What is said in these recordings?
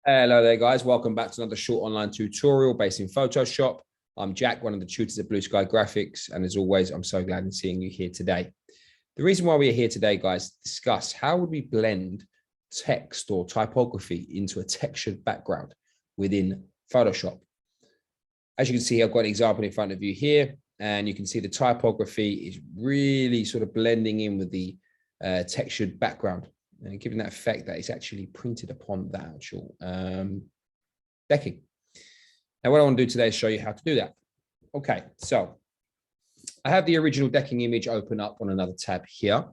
Hello there, guys. Welcome back to another short online tutorial based in Photoshop. I'm Jack, one of the tutors at Blue Sky Graphics, and as always, I'm so glad in seeing you here today. The reason why we're here today, guys, to discuss how would we blend text or typography into a textured background within Photoshop. As you can see, I've got an example in front of you here, and you can see the typography is really sort of blending in with the textured background. And giving that effect that it's actually printed upon the actual decking. Now, what I want to do today is show you how to do that. Okay, so I have the original decking image open up on another tab here. And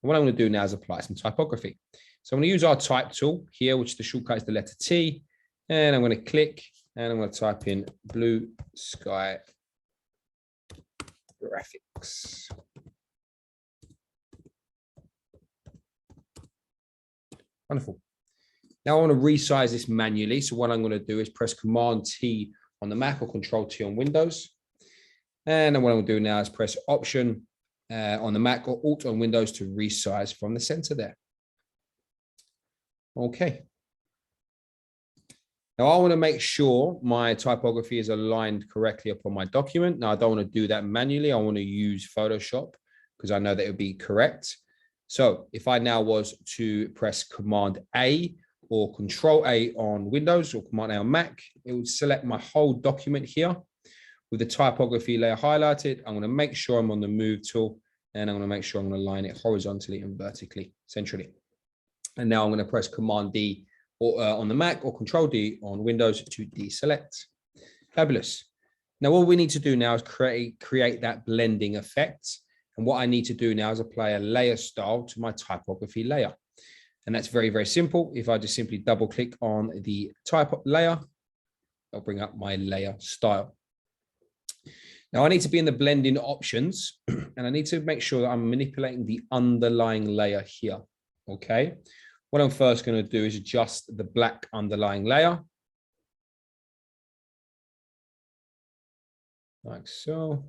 what I'm going to do now is apply some typography. So I'm going to use our type tool here, which the shortcut is the letter T. And I'm going to click and I'm going to type in Blue Sky Graphics. Wonderful. Now I want to resize this manually. So what I'm going to do is press Command T on the Mac or Control T on Windows. And then what I'm going to do now is press Option on the Mac or Alt on Windows to resize from the center there. Okay. Now I want to make sure my typography is aligned correctly upon my document. Now I don't want to do that manually. I want to use Photoshop because I know that it would be correct. So if I now was to press Command A or Control A on Windows or Command A on Mac, it would select my whole document here with the typography layer highlighted. I'm going to make sure I'm on the Move tool, and I'm going to make sure I'm going to line it horizontally and vertically, centrally. And now I'm going to press Command D or, on the Mac or Control D on Windows to deselect. Fabulous. Now what we need to do now is create that blending effect. And what I need to do now is apply a layer style to my typography layer. And that's very, very simple. If I just simply double click on the type layer, I'll bring up my layer style. Now I need to be in the blending options and I need to make sure that I'm manipulating the underlying layer here. Okay. What I'm first going to do is adjust the black underlying layer. Like so.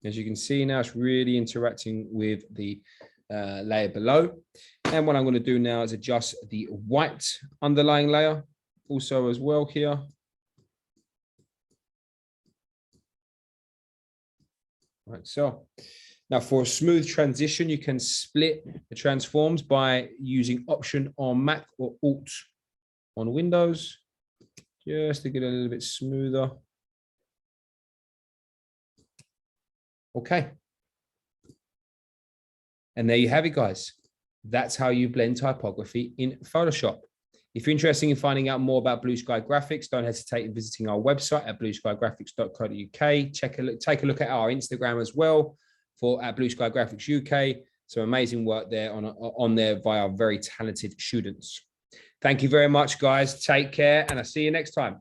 As you can see now, it's really interacting with the layer below. And what I'm going to do now is adjust the white underlying layer also as well here. Like so. Now for a smooth transition, you can split the transforms by using Option on Mac or Alt on Windows, just to get a little bit smoother. Okay. And there you have it, guys. That's how you blend typography in Photoshop. If you're interested in finding out more about Blue Sky Graphics, don't hesitate in visiting our website at blueskygraphics.co.uk. Take a look at our Instagram as well at Blue Sky Graphics UK. Some amazing work there on there via very talented students. Thank you very much, guys. Take care, and I'll see you next time.